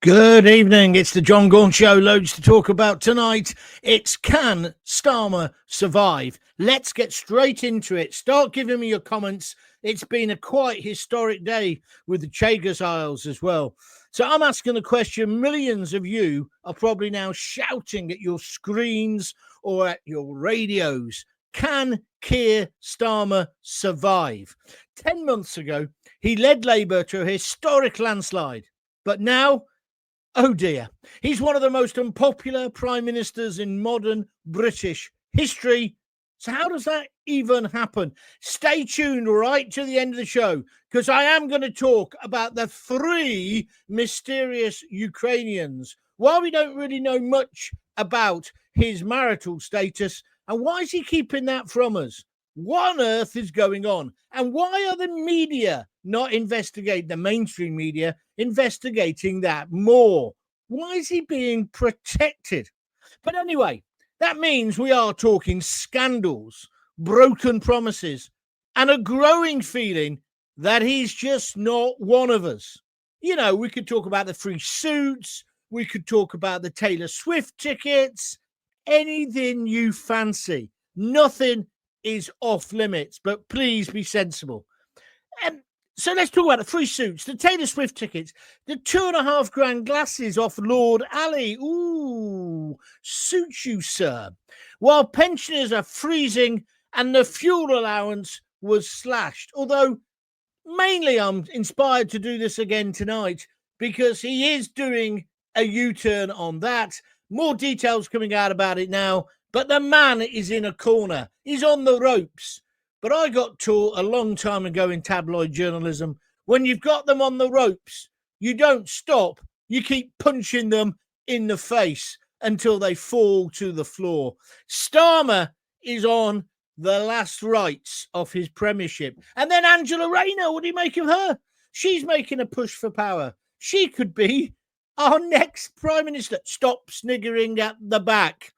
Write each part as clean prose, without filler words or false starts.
Good evening. It's the Jon Gaunt Show. Loads to talk about tonight. It's Can Starmer Survive? Let's get straight into it. Start giving me your comments. It's been a quite historic day with the Chagas Isles as well. So I'm asking the question. Millions of you are probably now shouting at your screens or at your radios. Can Keir Starmer survive? 10 months ago, he led Labour to a historic landslide. But now, oh dear, he's one of the most unpopular prime ministers in modern British history. So how does that even happen? Stay tuned right to the end of the show, because I am going to talk about the three mysterious Ukrainians. While we don't really know much about his marital status, and why is he keeping that from us? What on earth is going on? And why are the media not investigating, the mainstream media, investigating that more? Why is he being protected? But anyway, that means we are talking scandals, broken promises, and a growing feeling that he's just not one of us. You know, we could talk about the free suits, we could talk about the Taylor Swift tickets, anything you fancy. Nothing is off limits, but please be sensible. So let's talk about the free suits, the Taylor Swift tickets, the £2.5 glasses off Lord Ali. Ooh, suits you, sir. While pensioners are freezing and the fuel allowance was slashed. Although mainly I'm inspired to do this again tonight because he is doing a U-turn on that. More details coming out about it now. But the man is in a corner. He's on the ropes. But I got taught a long time ago in tabloid journalism, when you've got them on the ropes, you don't stop. You keep punching them in the face until they fall to the floor. Starmer is on the last rites of his premiership. And then Angela Rayner, what do you make of her? She's making a push for power. She could be our next prime minister. Stop sniggering at the back.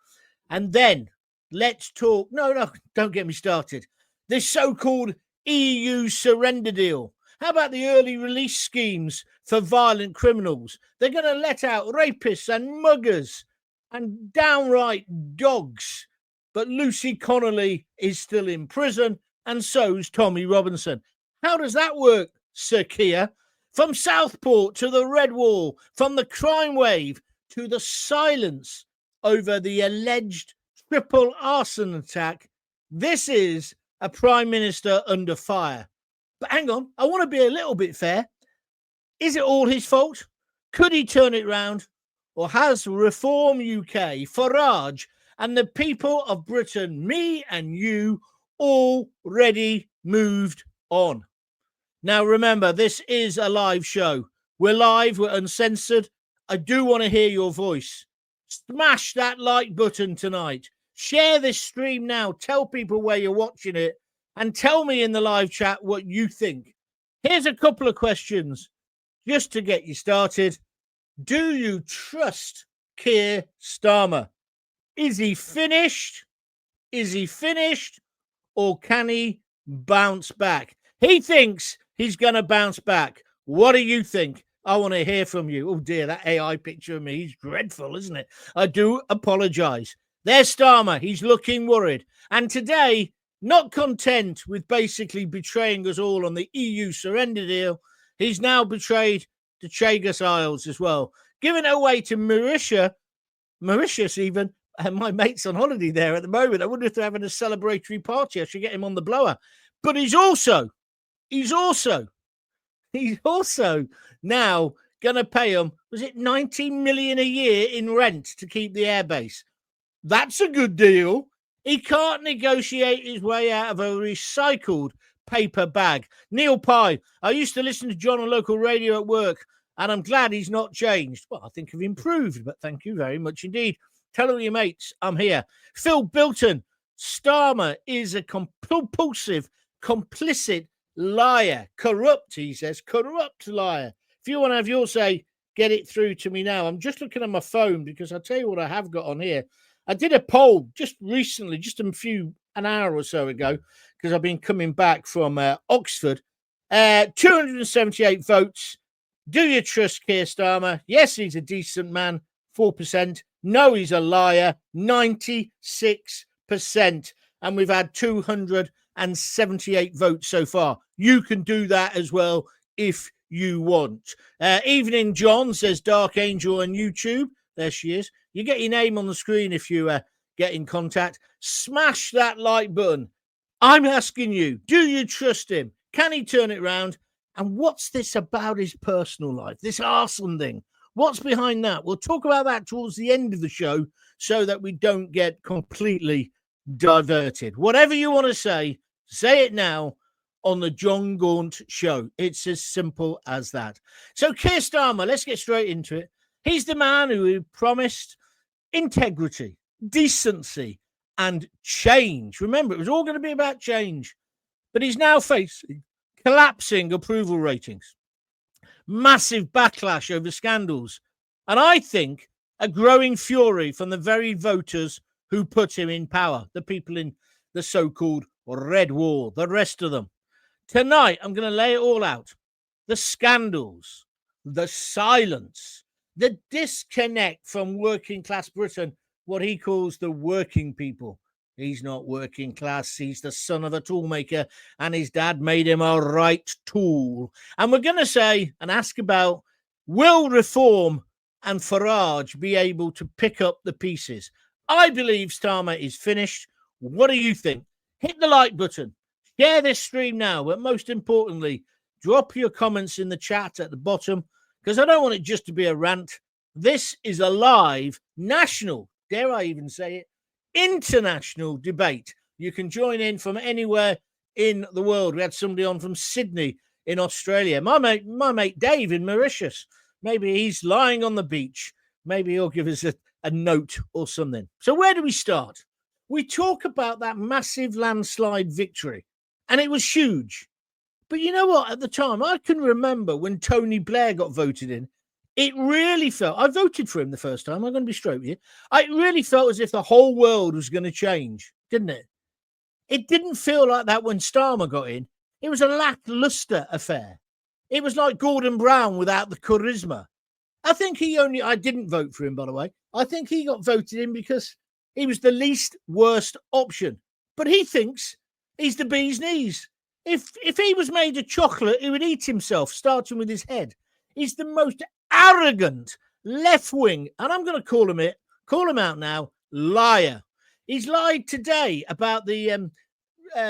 And then let's talk. No, don't get me started. This so-called EU surrender deal. How about the early release schemes for violent criminals? They're going to let out rapists and muggers and downright dogs. But Lucy Connolly is still in prison, and so's Tommy Robinson. How does that work, Sir Keir? From Southport to the Red Wall, from the crime wave to the silence over the alleged triple arson attack, this is a prime minister under fire. But hang on, I want to be a little bit fair. Is it all his fault? Could he turn it round? Or has Reform UK, Farage, and the people of Britain, me and you, already moved on? Now, remember, this is a live show. We're live, we're uncensored. I do want to hear your voice. Smash that like button tonight. Share this stream now. Tell people where you're watching it and tell me in the live chat what you think. Here's a couple of questions just to get you started. Do you trust Keir Starmer? Is he finished? Is he finished? Or can he bounce back? He thinks he's going to bounce back. What do you think? I want to hear from you. Oh dear, that AI picture of me is dreadful, isn't it? I do apologize. There's Starmer. He's looking worried. And today, not content with basically betraying us all on the EU surrender deal, he's now betrayed the Chagas Isles as well. Giving it away to Mauritius even. And my mate's on holiday there at the moment. I wonder if they're having a celebratory party. I should get him on the blower. But he's also now going to pay them, was it 90 million a year in rent to keep the airbase? That's a good deal. He can't negotiate his way out of a recycled paper bag. Neil Pye, I used to listen to John on local radio at work, and I'm glad he's not changed. Well, I think I've improved, but thank you very much indeed. Tell all your mates I'm here. Phil Bilton, Starmer is a compulsive, complicit liar. Corrupt, he says. Corrupt liar. If you want to have your say, get it through to me now. I'm just looking at my phone because I'll tell you what I have got on here. I did a poll just recently, just an hour or so ago, because I've been coming back from Oxford. 278 votes. Do you trust Keir Starmer? Yes, he's a decent man, 4%. No, he's a liar, 96%. And we've had 278 votes so far. You can do that as well if you want. Evening John says Dark Angel on YouTube. There she is. You get your name on the screen if you get in contact. Smash that like button. I'm asking you, do you trust him? Can he turn it round? And what's this about his personal life? This arson thing. What's behind that? We'll talk about that towards the end of the show so that we don't get completely diverted. Whatever you want to say it now on the Jon Gaunt show. It's as simple as that. So Keir Starmer, let's get straight into it. He's the man who promised integrity, decency, and change. Remember, it was all going to be about change. But he's now facing collapsing approval ratings, massive backlash over scandals, and I think a growing fury from the very voters who put him in power, the people in the so-called Red Wall, the rest of them. Tonight, I'm going to lay it all out. The scandals, the silence, the disconnect from working class Britain, what he calls the working people. He's not working class. He's the son of a toolmaker, and his dad made him a right tool. And we're going to say and ask about, will Reform and Farage be able to pick up the pieces? I believe Starmer is finished. What do you think? Hit the like button. Share this stream now. But most importantly, drop your comments in the chat at the bottom, because I don't want it just to be a rant. This is a live, national, dare I even say it, international debate. You can join in from anywhere in the world. We had somebody on from Sydney in Australia. My mate Dave in Mauritius. Maybe he's lying on the beach. Maybe he'll give us a note or something. So where do we start? We talk about that massive landslide victory, and it was huge. But you know what? At the time, I can remember when Tony Blair got voted in, it really felt, I voted for him the first time, I'm going to be straight with you. It really felt as if the whole world was going to change, didn't it? It didn't feel like that when Starmer got in. It was a lackluster affair. It was like Gordon Brown without the charisma. I didn't vote for him, by the way. I think he got voted in because he was the least worst option. But he thinks he's the bee's knees. If he was made of chocolate, he would eat himself, starting with his head. He's the most arrogant left-wing, and I'm going to call him out now, liar. He's lied today about the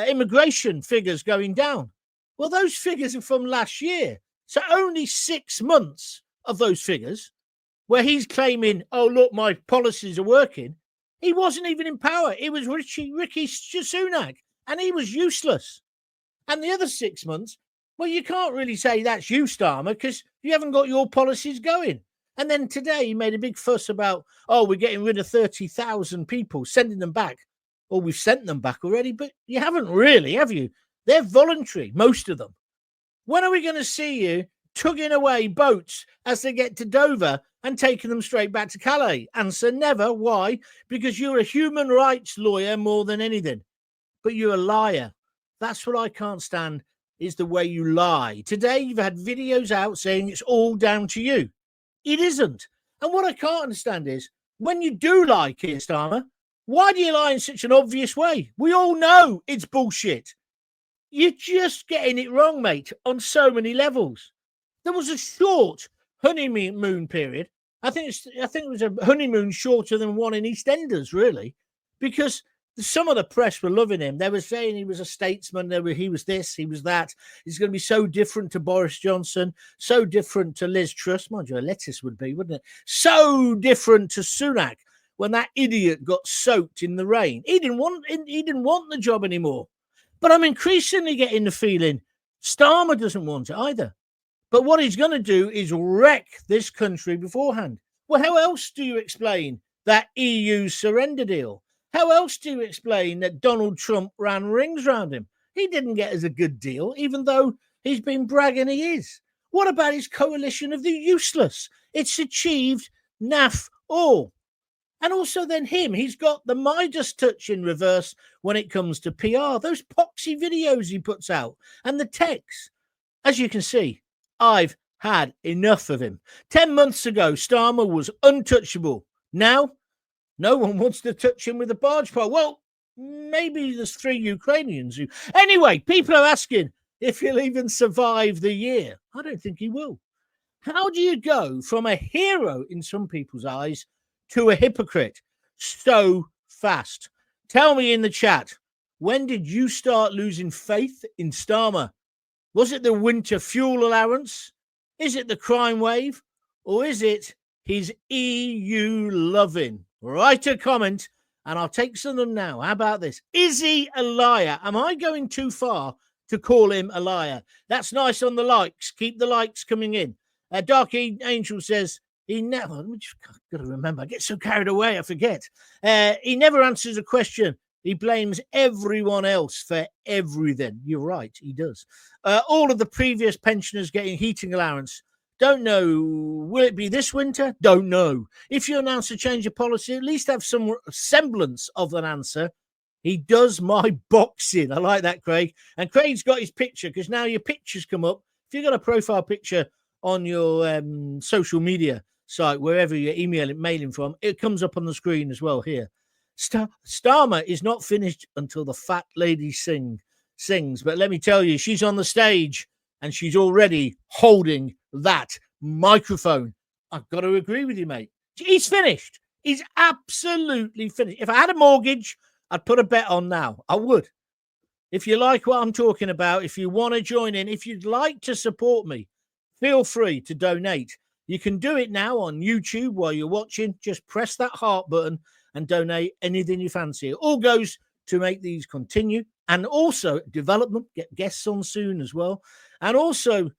immigration figures going down. Well, those figures are from last year. So only 6 months of those figures where he's claiming, oh, look, my policies are working. He wasn't even in power. It was Rishi Sunak, and he was useless. And the other 6 months, well, you can't really say that's you, Starmer, because you haven't got your policies going. And then today he made a big fuss about, oh, we're getting rid of 30,000 people, sending them back. Well, we've sent them back already, but you haven't really, have you? They're voluntary, most of them. When are we going to see you tugging away boats as they get to Dover and taking them straight back to Calais? Answer, never. Why? Because you're a human rights lawyer more than anything. But you're a liar. That's what I can't stand, is the way you lie. Today, you've had videos out saying it's all down to you. It isn't. And what I can't understand is, when you do lie, Keir Starmer, why do you lie in such an obvious way? We all know it's bullshit. You're just getting it wrong, mate, on so many levels. There was a short honeymoon period. I think it was a honeymoon shorter than one in EastEnders, really, because some of the press were loving him. They were saying he was a statesman. He was this, he was that. He's going to be so different to Boris Johnson, so different to Liz Truss. Mind you, a lettuce would be, wouldn't it? So different to Sunak when that idiot got soaked in the rain. He didn't want the job anymore. But I'm increasingly getting the feeling Starmer doesn't want it either. But what he's going to do is wreck this country beforehand. Well, how else do you explain that EU surrender deal? How else do you explain that Donald Trump ran rings around him? He didn't get as a good deal, even though he's been bragging he is. What about his coalition of the useless? It's achieved naff all. And also then he's got the Midas touch in reverse when it comes to PR. Those poxy videos he puts out and the texts. As you can see, I've had enough of him. 10 months ago, Starmer was untouchable. Now, no one wants to touch him with a barge pole. Well, maybe there's 3 Ukrainians who... Anyway, people are asking if he'll even survive the year. I don't think he will. How do you go from a hero in some people's eyes to a hypocrite so fast? Tell me in the chat, when did you start losing faith in Starmer? Was it the winter fuel allowance? Is it the crime wave? Or is it his EU loving? Write a comment and I'll take some of them now. How about this? Is he a liar? Am I going too far to call him a liar? That's nice on the likes. Keep the likes coming in. Dark Angel says, he never, I've got to remember, I get so carried away, I forget. He never answers a question. He blames everyone else for everything. You're right, he does. All of the previous pensioners getting heating allowance. Don't know. Will it be this winter? Don't know. If you announce a change of policy, at least have some semblance of an answer. He does my boxing. I like that, Craig. And Craig's got his picture because now your pictures come up. If you've got a profile picture on your social media site, wherever you're mailing from, it comes up on the screen as well here. Starmer is not finished until the fat lady sings. But let me tell you, she's on the stage and she's already holding that microphone. I've got to agree with you, mate. He's finished. He's absolutely finished. If I had a mortgage, I'd put a bet on now. I would. If you like what I'm talking about, if you want to join in, if you'd like to support me, feel free to donate. You can do it now on YouTube while you're watching. Just press that heart button and donate anything you fancy. It all goes to make these continue and also develop them, get guests on soon as well. And also,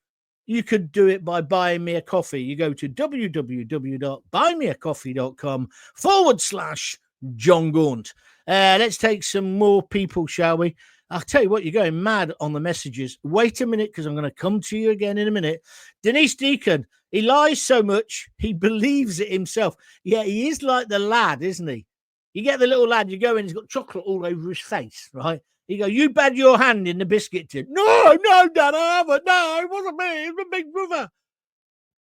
you could do it by buying me a coffee. You go to www.buymeacoffee.com/Jon Gaunt. Let's take some more people, shall we? I'll tell you what, you're going mad on the messages. Wait a minute, because I'm going to come to you again in a minute. Denise Deacon, he lies so much, he believes it himself. Yeah, he is like the lad, isn't he? You get the little lad, you go in, he's got chocolate all over his face, right? You go, you bad your hand in the biscuit tin. No, Dad, I haven't. No, it wasn't me. It was my big brother.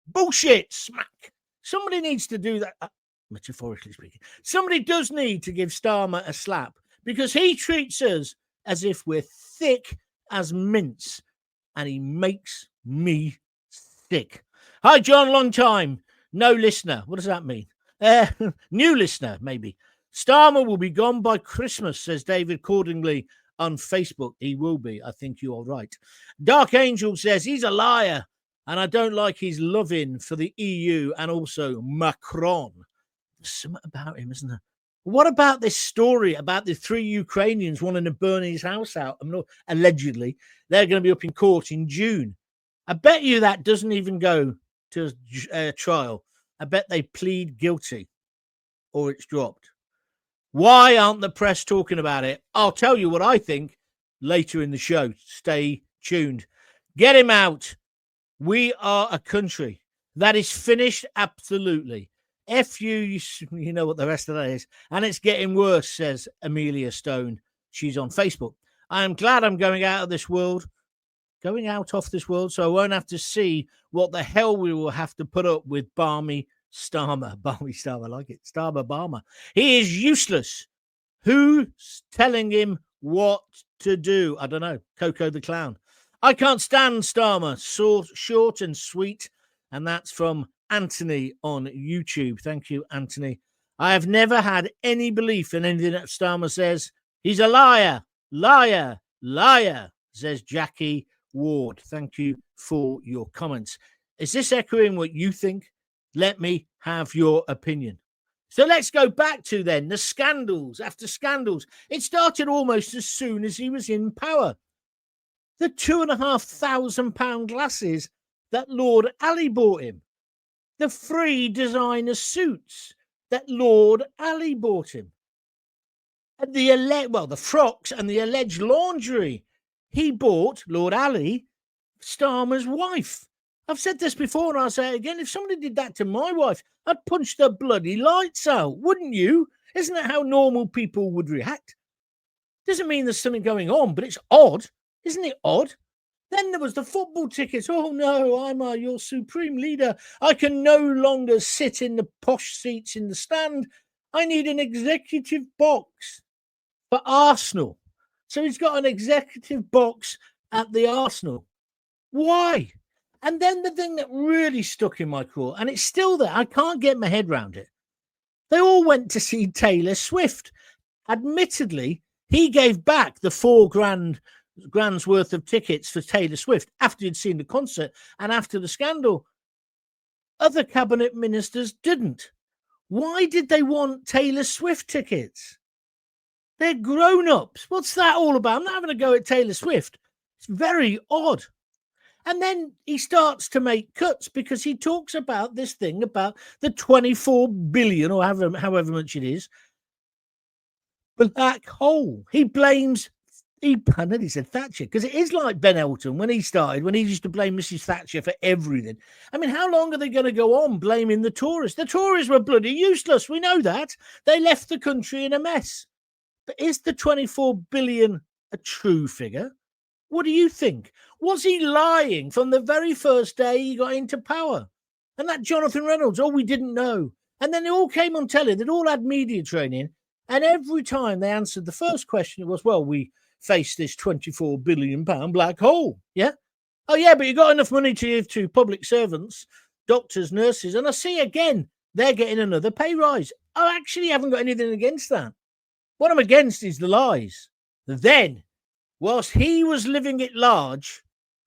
Bullshit, smack. Somebody needs to do that, metaphorically speaking. Somebody does need to give Starmer a slap because he treats us as if we're thick as mince, and he makes me sick. Hi, John, long time. No listener. What does that mean? New listener, maybe. Starmer will be gone by Christmas, says David Cordingley on Facebook. He will be. I think you are right. Dark Angel says he's a liar, and I don't like his loving for the EU and also Macron. There's something about him, isn't there? What about this story about the 3 Ukrainians wanting to burn his house out? Allegedly, they're going to be up in court in June. I bet you that doesn't even go to trial. I bet they plead guilty or it's dropped. Why aren't the press talking about it? I'll tell you what I think later in the show. Stay tuned. Get him out. We are a country that is finished absolutely. F you know what the rest of that is. And it's getting worse, says Amelia Stone. She's on Facebook. I am glad I'm going out of this world, so I won't have to see what the hell we will have to put up with Barmy Starmer. Barmy Starmer, I like it. Starmer Barmer. He is useless. Who's telling him what to do? I don't know. Coco the Clown. I can't stand Starmer. Short and sweet. And that's from Anthony on YouTube. Thank you, Anthony. I have never had any belief in anything that Starmer says. He's a liar, says Jackie Ward. Thank you for your comments. Is this echoing what you think? Let me have your opinion. So let's go back to then the scandals after scandals. It started almost as soon as he was in power. The £2,500 glasses that Lord Ali bought him. The free designer suits that Lord Ali bought him. And the frocks and the alleged lingerie he bought, Lord Ali, Starmer's wife. I've said this before and I'll say it again. If somebody did that to my wife, I'd punch the bloody lights out, wouldn't you? Isn't that how normal people would react? Doesn't mean there's something going on, but it's odd. Isn't it odd? Then there was the football tickets. Oh no, I'm your supreme leader. I can no longer sit in the posh seats in the stand. I need an executive box for Arsenal. So he's got an executive box at the Arsenal. Why? And then the thing that really stuck in my craw, and it's still there, I can't get my head around it. They all went to see Taylor Swift. Admittedly, he gave back the $4,000 worth of tickets for Taylor Swift after he'd seen the concert and after the scandal. Other cabinet ministers didn't. Why did they want Taylor Swift tickets? They're grown-ups. What's that all about? I'm not having a go at Taylor Swift. It's very odd. And then he starts to make cuts because he talks about this thing about the 24 billion or however much it is, black hole. He blames, I know he said Thatcher, because it is like Ben Elton when he started, when he used to blame Mrs. Thatcher for everything. I mean, how long are they going to go on blaming the Tories? The Tories were bloody useless. We know that. They left the country in a mess. But is the 24 billion a true figure? What do you think? Was he lying from the very first day he got into power? And that Jonathan Reynolds, we didn't know. And then they all came on telly. They'd all had media training. And every time they answered the first question, it was, well, we face this 24 billion pound black hole. Yeah. Oh, yeah, but you got enough money to give to public servants, doctors, nurses. And I see again, they're getting another pay rise. I actually haven't got anything against that. What I'm against is the lies. Then, whilst he was living it large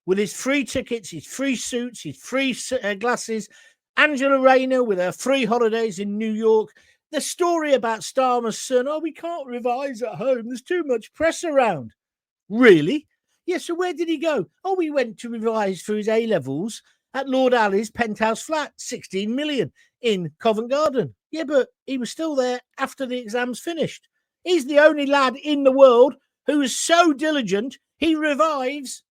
with his free tickets, his free suits, his free glasses, Angela Rayner with her free holidays in New York, the story about Starmer's son, we can't revise at home. There's too much press around. Really? Yeah, so where did he go? He went to revise for his A-levels at Lord Alley's penthouse flat, 16 million in Covent Garden. Yeah, but he was still there after the exams finished. He's the only lad in the world who is so diligent, he revises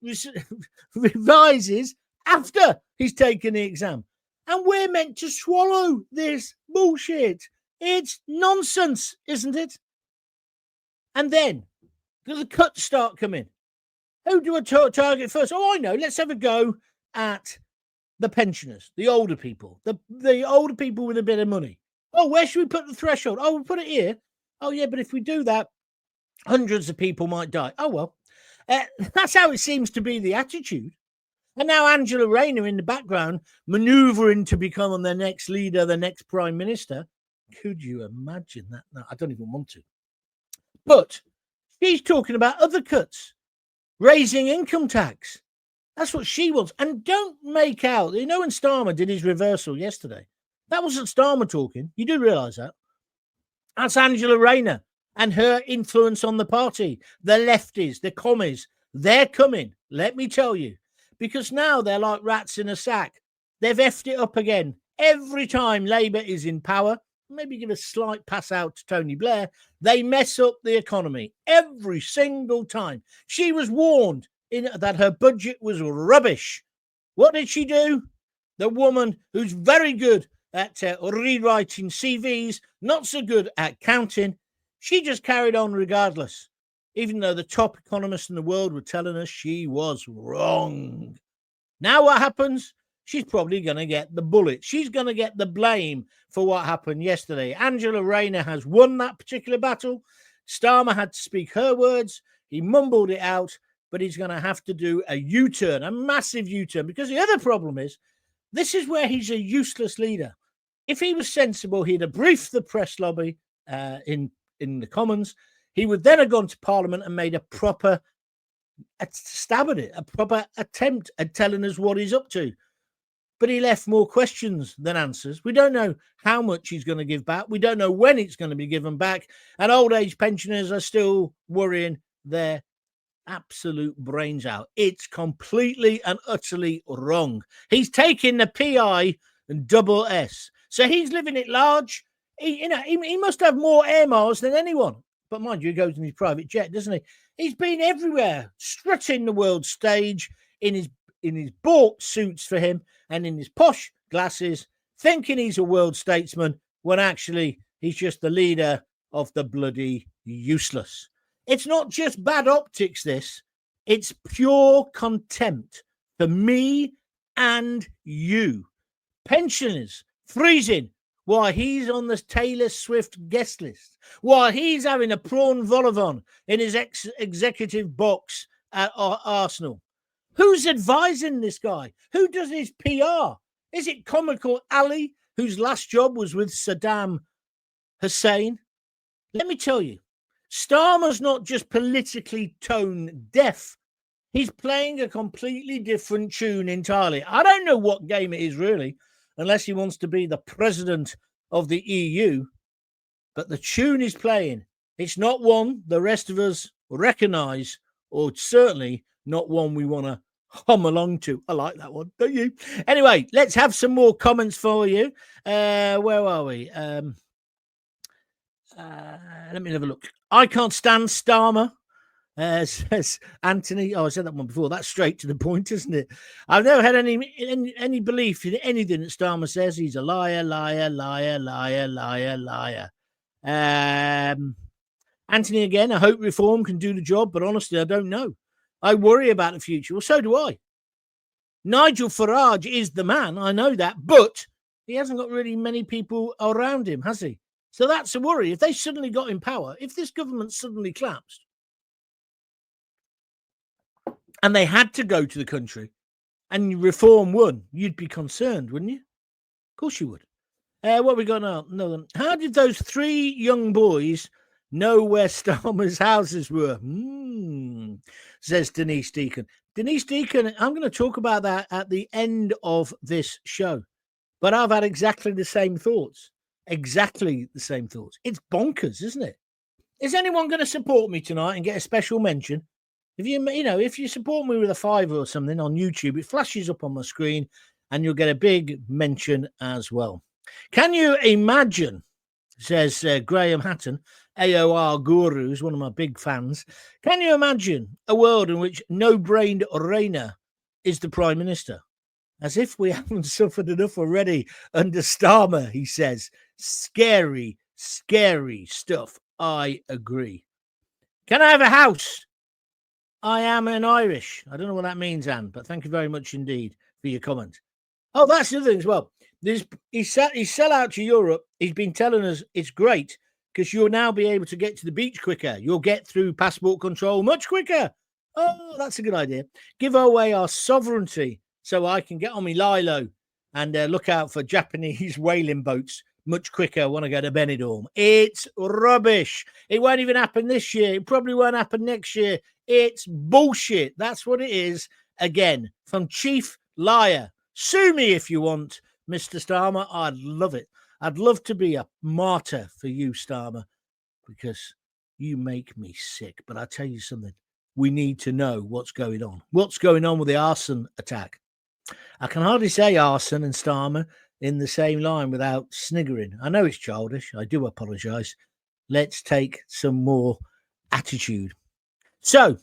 after he's taken the exam. And we're meant to swallow this bullshit. It's nonsense, isn't it? And then the cuts start coming. Who do I target first? I know. Let's have a go at the pensioners, the older people, the older people with a bit of money. Where should we put the threshold? We'll put it here. Yeah, but if we do that, hundreds of people might die. That's how it seems to be the attitude. And now Angela Rayner in the background, manoeuvring to become the next leader, the next prime minister. Could you imagine that? No, I don't even want to. But she's talking about other cuts, raising income tax. That's what she wants. And don't make out, when Starmer did his reversal yesterday, that wasn't Starmer talking. You do realise that. That's Angela Rayner and her influence on the party. The lefties, the commies, they're coming, let me tell you. Because now they're like rats in a sack. They've effed it up again. Every time Labour is in power, maybe give a slight pass out to Tony Blair, they mess up the economy every single time. She was warned that her budget was rubbish. What did she do? The woman who's very good at rewriting CVs, not so good at counting, she just carried on regardless, even though the top economists in the world were telling us she was wrong. Now what happens? She's probably going to get the bullet. She's going to get the blame for what happened yesterday. Angela Rayner has won that particular battle. Starmer had to speak her words. He mumbled it out, but he's going to have to do a U-turn, a massive U-turn, because the other problem is, this is where he's a useless leader. If he was sensible, he'd have briefed the press lobby in the Commons. He would then have gone to Parliament and made a proper stab at it, a proper attempt at telling us what he's up to. But he left more questions than answers. We don't know how much he's going to give back. We don't know when it's going to be given back. And old age pensioners are still worrying their absolute brains out. It's completely and utterly wrong. He's taking the PI and double S. So he's living it large. He must have more air miles than anyone. But mind you, he goes in his private jet, doesn't he? He's been everywhere, strutting the world stage in his bought suits for him and in his posh glasses, thinking he's a world statesman when actually he's just the leader of the bloody useless. It's not just bad optics, this. It's pure contempt for me and you. Pensioners freezing while he's on the Taylor Swift guest list, while he's having a prawn vol-au-vent in his executive box at Arsenal. Who's advising this guy? Who does his PR? Is it Comical Ali, whose last job was with Saddam Hussein? Let me tell you, Starmer's not just politically tone deaf. He's playing a completely different tune entirely. I don't know what game it is, really, unless he wants to be the president of the EU. But the tune he's playing, it's not one the rest of us recognise, or certainly not one we want to hum along to. I like that one, don't you? Anyway, let's have some more comments for you. Where are we? Let me have a look. I can't stand Starmer. Says Anthony. Oh, I said that one before. That's straight to the point, isn't it? I've never had any belief in anything that Starmer says. He's a liar, liar, liar, liar, liar, liar. Anthony again. I hope reform can do the job, but honestly, I don't know. I worry about the future. Well, so do I. Nigel Farage is the man. I know that, but he hasn't got really many people around him, has he? So that's a worry. If they suddenly got in power, if this government suddenly collapsed, and they had to go to the country and reform won, you'd be concerned, wouldn't you? Of course you would. What we got now? No, how did those three young boys know where Starmer's houses were? Says Denise Deacon. Denise Deacon, I'm going to talk about that at the end of this show. But I've had exactly the same thoughts. Exactly the same thoughts. It's bonkers, isn't it? Is anyone going to support me tonight and get a special mention? If you support me with a $5 or something on YouTube, it flashes up on my screen and you'll get a big mention as well. Can you imagine, says Graham Hatton, AOR Guru, is one of my big fans. Can you imagine a world in which no-brained Rayner is the Prime Minister? As if we haven't suffered enough already under Starmer, he says. Scary, scary stuff. I agree. Can I have a house? I am an Irish. I don't know what that means, Anne, but thank you very much indeed for your comment. Oh, that's the other thing as well. He sell out to Europe. He's been telling us it's great because you'll now be able to get to the beach quicker. You'll get through passport control much quicker. Oh, that's a good idea. Give away our sovereignty so I can get on my Lilo and look out for Japanese whaling boats much quicker when I go to Benidorm. It's rubbish. It won't even happen this year. It probably won't happen next year. It's bullshit. That's what it is. Again, from Chief Liar. Sue me if you want, Mr. Starmer. I'd love it. I'd love to be a martyr for you, Starmer, because you make me sick. But I tell you something. We need to know what's going on. What's going on with the arson attack? I can hardly say arson and Starmer in the same line without sniggering. I know it's childish. I do apologise. Let's take some more attitude. So,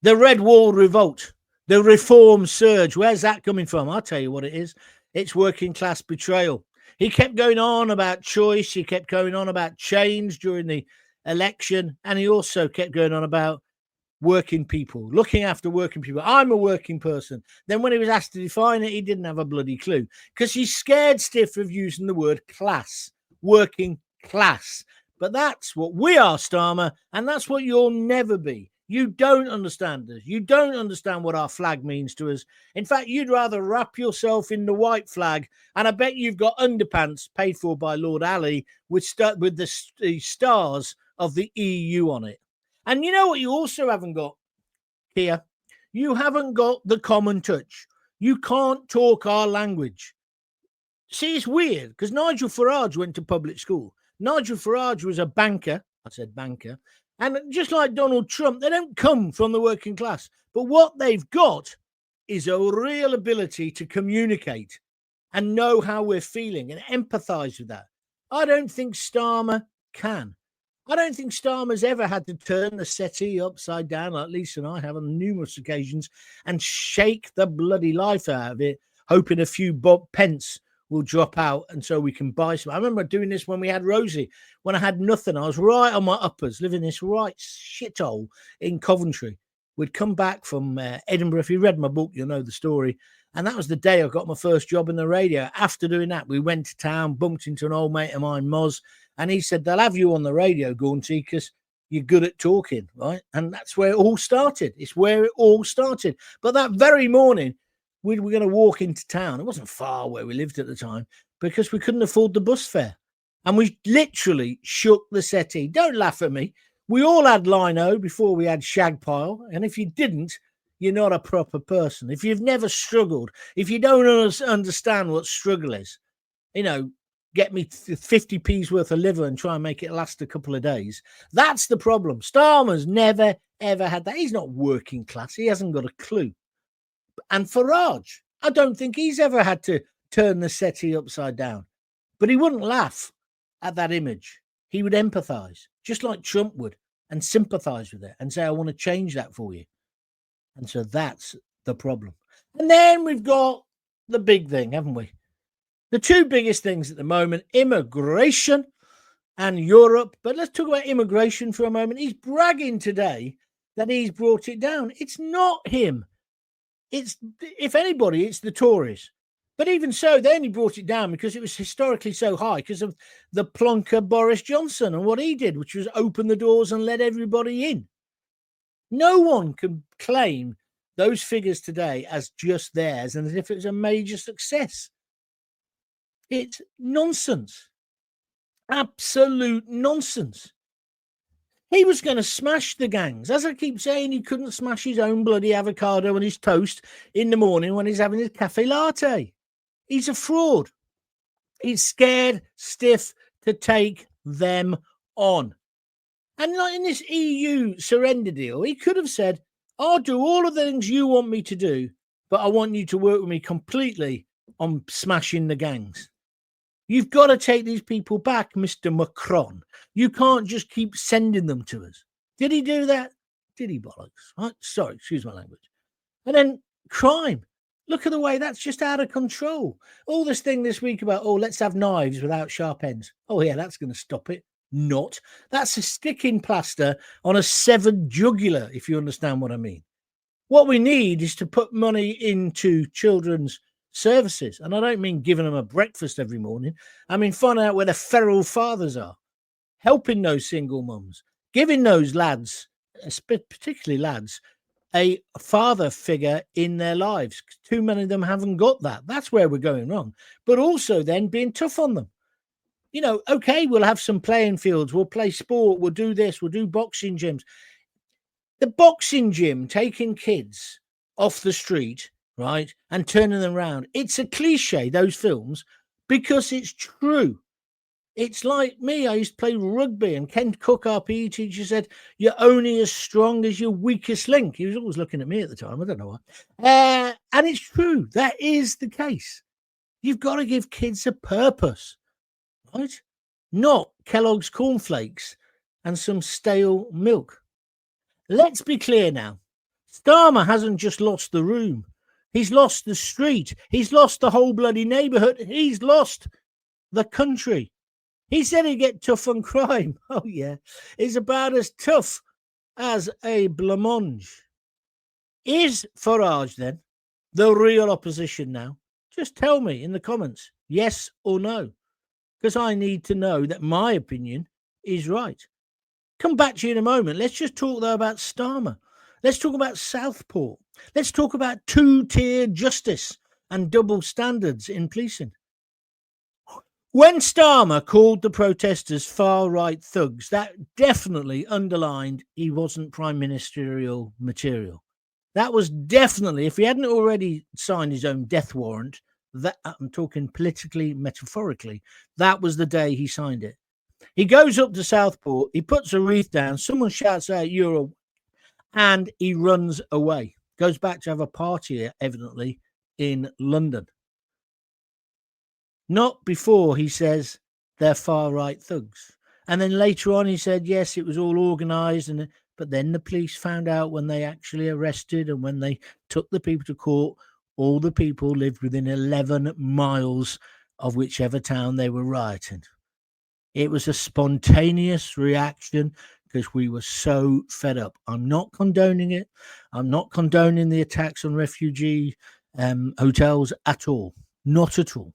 the Red Wall Revolt, the reform surge, where's that coming from? I'll tell you what it is. It's working class betrayal. He kept going on about choice. He kept going on about change during the election. And he also kept going on about working people, looking after working people. I'm a working person. Then when he was asked to define it, he didn't have a bloody clue because he's scared stiff of using the word class, working class. But that's what we are, Starmer, and that's what you'll never be. You don't understand us. You don't understand what our flag means to us. In fact, you'd rather wrap yourself in the white flag, and I bet you've got underpants paid for by Lord Ali with the stars of the EU on it. And you know what you also haven't got here? You haven't got the common touch. You can't talk our language. See, it's weird because Nigel Farage went to public school. Nigel Farage was a banker. I said banker. And just like Donald Trump, they don't come from the working class. But what they've got is a real ability to communicate and know how we're feeling and empathize with that. I don't think Starmer can. I don't think Starmer's ever had to turn the settee upside down like Lisa and I have on numerous occasions and shake the bloody life out of it, hoping a few pence will drop out and so we can buy some. I remember doing this when we had Rosie. When I had nothing, I was right on my uppers, living this right shithole in Coventry. We'd come back from Edinburgh. If you read my book, you'll know the story. And that was the day I got my first job in the radio. After doing that, we went to town, bumped into an old mate of mine, Moz, and he said, they'll have you on the radio, Gaunty, because you're good at talking, right? And that's where it all started. It's where it all started. But that very morning, we were going to walk into town. It wasn't far where we lived at the time because we couldn't afford the bus fare. And we literally shook the settee. Don't laugh at me. We all had lino before we had shag pile. And if you didn't, you're not a proper person. If you've never struggled, if you don't understand what struggle is, get me 50p's worth of liver and try and make it last a couple of days. That's the problem. Starmer's never, ever had that. He's not working class. He hasn't got a clue. And Farage, I don't think he's ever had to turn the settee upside down. But he wouldn't laugh at that image. He would empathise, just like Trump would, and sympathise with it and say, I want to change that for you. And so that's the problem. And then we've got the big thing, haven't we? The two biggest things at the moment, immigration and Europe. But let's talk about immigration for a moment. He's bragging today that he's brought it down. It's not him. It's, if anybody, it's the Tories. But even so, they only brought it down because it was historically so high because of the plonker Boris Johnson and what he did, which was open the doors and let everybody in. No one can claim those figures today as just theirs and as if it was a major success. It's nonsense. Absolute nonsense. He was going to smash the gangs. As I keep saying, he couldn't smash his own bloody avocado and his toast in the morning when he's having his cafe latte. He's a fraud. He's scared stiff to take them on. And like in this EU surrender deal, he could have said, I'll do all of the things you want me to do, but I want you to work with me completely on smashing the gangs. You've got to take these people back, Mr. Macron. You can't just keep sending them to us. Did he do that? Did he bollocks? Right? Sorry, excuse my language. And then crime. Look at the way that's just out of control. All this thing this week about, let's have knives without sharp ends. Oh, yeah, that's going to stop it. Not. That's a sticking plaster on a severed jugular, if you understand what I mean. What we need is to put money into children's services. And I don't mean giving them a breakfast every morning. I mean finding out where the feral fathers are, helping those single mums, giving those lads, particularly lads, a father figure in their lives. Too many of them haven't got that. That's where we're going wrong. But also then being tough on them. Okay, we'll have some playing fields. We'll play sport. We'll do this. We'll do boxing gyms. The boxing gym taking kids off the street, right, and turning them around. It's a cliche, those films, because it's true. It's like me. I used to play rugby, and Ken Cook, our PE teacher, said, you're only as strong as your weakest link. He was always looking at me at the time. I don't know why. And it's true. That is the case. You've got to give kids a purpose. Right? Not Kellogg's cornflakes and some stale milk. Let's be clear now. Starmer hasn't just lost the room. He's lost the street. He's lost the whole bloody neighbourhood. He's lost the country. He said he'd get tough on crime. Oh, yeah. It's about as tough as a blancmange. Is Farage, then, the real opposition now? Just tell me in the comments, yes or no. Because I need to know that my opinion is right. Come back to you in a moment. Let's just talk, though, about Starmer. Let's talk about Southport. Let's talk about two-tier justice and double standards in policing. When Starmer called the protesters far-right thugs, that definitely underlined he wasn't prime ministerial material. That was definitely, if he hadn't already signed his own death warrant, that I'm talking politically, metaphorically, that was the day he signed it. He goes up to Southport, he puts a wreath down, someone shouts out, and he runs away. Goes back to have a party, evidently, in London. Not before he says they're far-right thugs. And then later on he said, yes, it was all organised, but then the police found out when they actually arrested and when they took the people to court, all the people lived within 11 miles of whichever town they were rioting. It was a spontaneous reaction because we were so fed up. I'm not condoning it. I'm not condoning the attacks on refugee hotels at all. Not at all.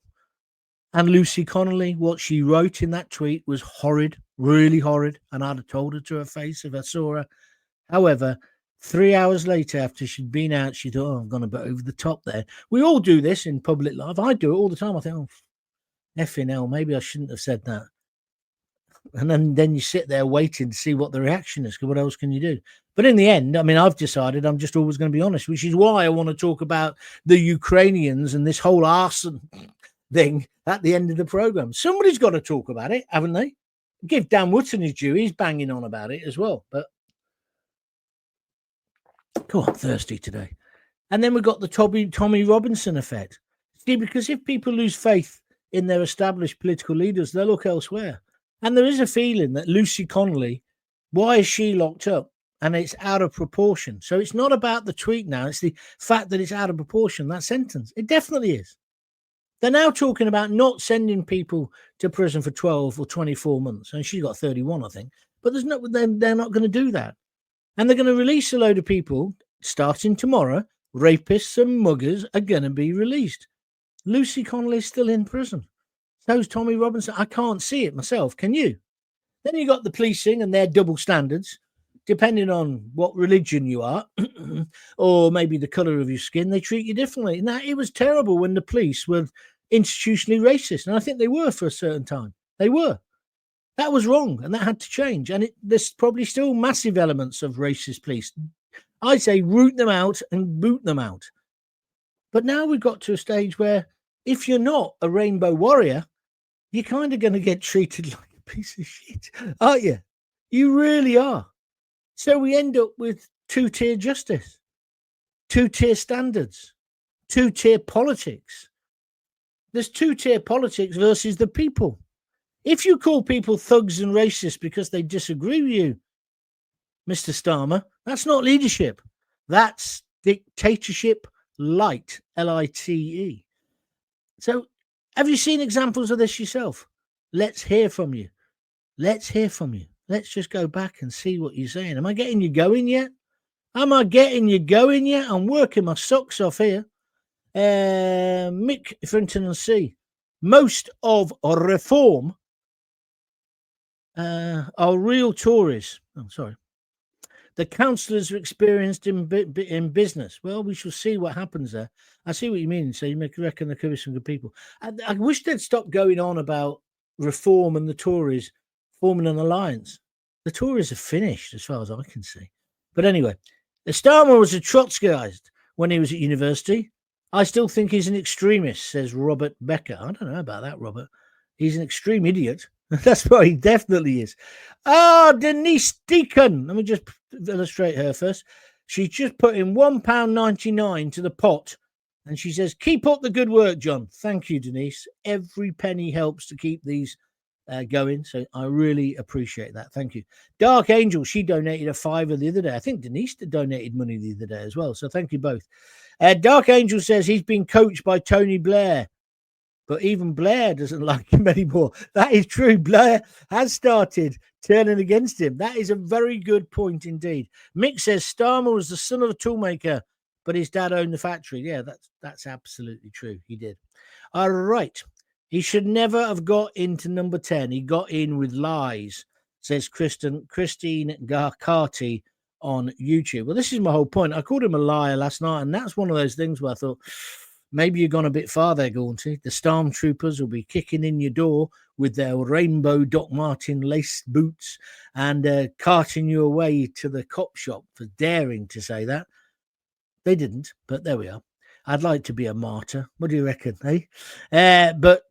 And Lucy Connolly, what she wrote in that tweet was horrid, really horrid. And I'd have told her to her face if I saw her. However, 3 hours later, after she'd been out, she thought, oh, I've gone a bit over the top there. We all do this in public life. I do it all the time. I think, oh, effing hell, maybe I shouldn't have said that. And then you sit there waiting to see what the reaction is, because what else can you do? But in the end, I mean, I've decided I'm just always going to be honest, which is why I want to talk about the Ukrainians and this whole arson thing at the end of the program. Somebody's got to talk about it, haven't they? Give Dan Wootton his due. He's banging on about it as well. But go on, thirsty today. And then we've got the Tommy Robinson effect. See, because if people lose faith in their established political leaders, they'll look elsewhere. And there is a feeling that Lucy Connolly, why is she locked up? And it's out of proportion. So it's not about the tweet now. It's the fact that it's out of proportion, that sentence. It definitely is. They're now talking about not sending people to prison for 12 or 24 months. And she got 31, I think. But they're not going to do that. And they're going to release a load of people starting tomorrow. Rapists and muggers are going to be released. Lucy Connolly is still in prison. So's Tommy Robinson. I can't see it myself. Can you? Then you got the policing and their double standards, depending on what religion you are, or maybe the colour of your skin. They treat you differently. And it was terrible when the police were institutionally racist. And I think they were for a certain time. They were. That was wrong, and that had to change. And there's probably still massive elements of racist police. I say root them out and boot them out. But now we've got to a stage where if you're not a rainbow warrior, you're kind of going to get treated like a piece of shit, aren't you? You really are. So we end up with two-tier justice, two-tier standards, two-tier politics. There's two-tier politics versus the people. If you call people thugs and racist because they disagree with you, Mr. Starmer, that's not leadership. That's dictatorship light, L-I-T-E. So have you seen examples of this yourself? Let's hear from you. Let's hear from you. Let's just go back and see what you're saying. Am I getting you going yet? Am I getting you going yet? I'm working my socks off here. Mick Frinton and C. Most of reform are real Tories. Oh, sorry. The councillors are experienced in business. Well, we shall see what happens there. I see what you mean. So you reckon there could be some good people. I wish they'd stop going on about reform and the Tories forming an alliance. The Tories are finished as far as I can see. But anyway, Starmer was a Trotskyist when he was at university. I still think he's an extremist, says Robert Becker. I don't know about that, Robert. He's an extreme idiot. That's what he definitely is. Denise Deacon. Let me just illustrate her first. She's just put in £1.99 to the pot. And she says, keep up the good work, John. Thank you, Denise. Every penny helps to keep these going. So I really appreciate that. Thank you. Dark Angel, she donated a £5 the other day. I think Denise donated money the other day as well. So thank you both. Dark Angel says he's been coached by Tony Blair. But even Blair doesn't like him anymore. That is true. Blair has started turning against him. That is a very good point indeed. Mick says Starmer was the son of a toolmaker, but his dad owned the factory. Yeah, that's absolutely true. He did. All right. He should never have got into number 10. He got in with lies, says Christine Garcarty on YouTube. Well, this is my whole point. I called him a liar last night, and that's one of those things where I thought, maybe you've gone a bit far there, Gaunty. The stormtroopers will be kicking in your door with their rainbow Doc Martin lace boots and carting you away to the cop shop for daring to say that. They didn't, but there we are. I'd like to be a martyr. What do you reckon, eh? But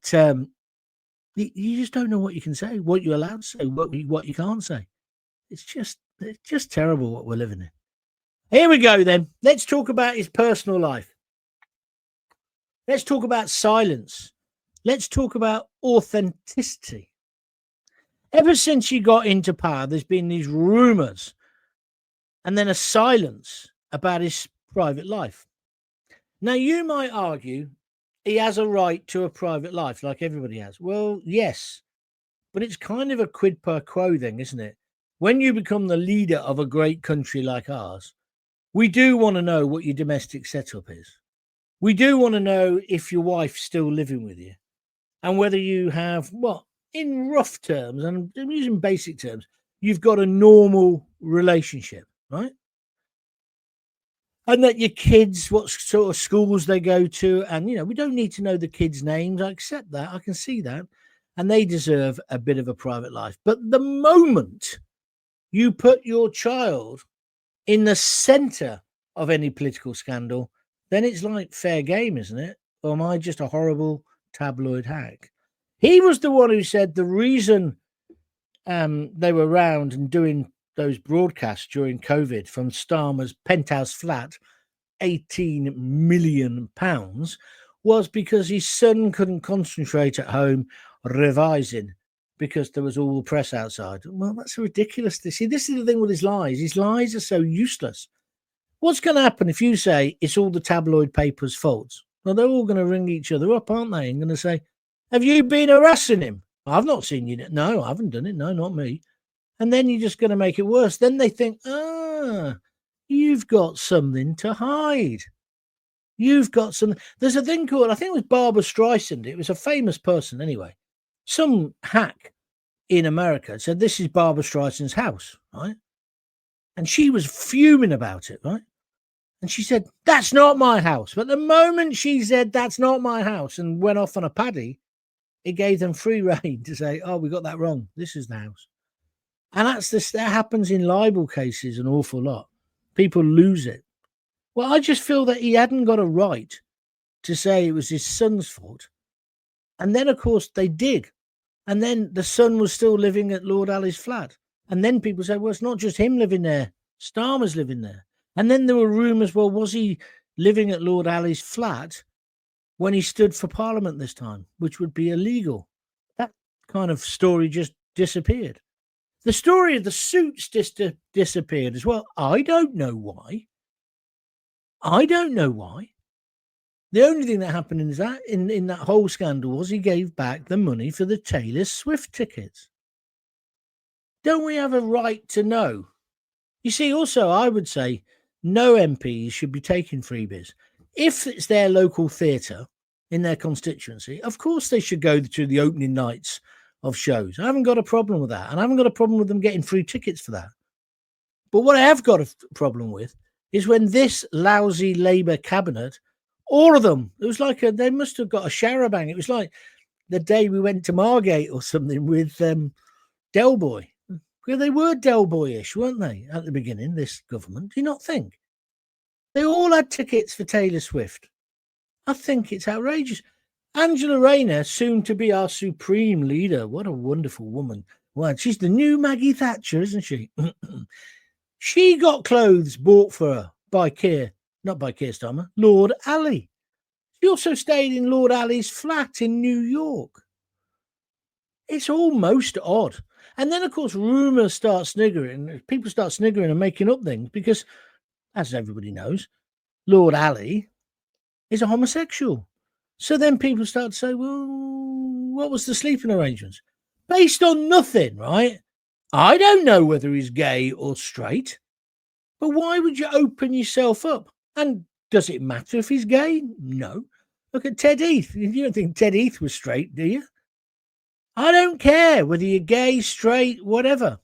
you just don't know what you can say, what you're allowed to say, what you can't say. It's just terrible what we're living in. Here we go then. Let's talk about his personal life. Let's talk about silence. Let's talk about authenticity. Ever since he got into power, there's been these rumours and then a silence about his private life. Now, you might argue he has a right to a private life like everybody has. Well, yes, but it's kind of a quid pro quo thing, isn't it? when you become the leader of a great country like ours, we do want to know what your domestic setup is. We do want to know if your wife's still living with you and whether you have, well, in rough terms, and I'm using basic terms, you've got a normal relationship, right? And that your kids, what sort of schools they go to, and we don't need to know the kids' names. I accept that. I can see that. And they deserve a bit of a private life. But the moment you put your child in the center of any political scandal, then it's like fair game, isn't it? Or am I just a horrible tabloid hack? He was the one who said the reason they were around and doing those broadcasts during COVID from Starmer's penthouse flat, £18 million, was because his son couldn't concentrate at home revising because there was all the press outside. Well, that's ridiculous. See, this is the thing with his lies. His lies are so useless. What's going to happen if you say it's all the tabloid papers' fault? Well, they're all going to ring each other up, aren't they? And going to say, have you been harassing him? I've not seen you. No, I haven't done it. No, not me. And then you're just going to make it worse. Then they think, you've got something to hide. You've got something. There's a thing called, I think it was Barbara Streisand. It was a famous person anyway. Some hack in America said, this is Barbara Streisand's house, right? And she was fuming about it, right? And she said, that's not my house. But the moment she said, that's not my house, and went off on a paddy, it gave them free rein to say, oh, we got that wrong. This is the house. And that happens in libel cases an awful lot. People lose it. Well, I just feel that he hadn't got a right to say it was his son's fault. And then, of course, they did. And then the son was still living at Lord Ali's flat. And then people said, well, it's not just him living there. Starmer's living there. And then there were rumours, well, was he living at Lord Ali's flat when he stood for Parliament this time, which would be illegal? That kind of story just disappeared. The story of the suits disappeared as well. I don't know why. The only thing that happened is that in that whole scandal was he gave back the money for the Taylor Swift tickets. Don't we have a right to know? You see, also, I would say no MPs should be taking freebies. If it's their local theatre in their constituency, of course they should go to the opening nights of shows. I haven't got a problem with that. And I haven't got a problem with them getting free tickets for that. But what I have got a problem with is when this lousy Labour cabinet, all of them, it was like they must have got a shower bang. It was like the day we went to Margate or something with Del Boy. Well, they were Del Boyish, weren't they, at the beginning, this government? Do you not think? They all had tickets for Taylor Swift. I think it's outrageous. Angela Rayner, soon to be our supreme leader. What a wonderful woman. Well, she's the new Maggie Thatcher, isn't she? She got clothes bought for her by not by Keir Starmer, Lord Ali. She also stayed in Lord Ali's flat in New York. It's almost odd. And then, of course, rumours start sniggering. People start sniggering and making up things because, as everybody knows, Lord Ali is a homosexual. So then people start to say, well, what was the sleeping arrangements? Based on nothing, right? I don't know whether he's gay or straight. But why would you open yourself up? And does it matter if he's gay? No. Look at Ted Heath. You don't think Ted Heath was straight, do you? I don't care whether you're gay, straight, whatever.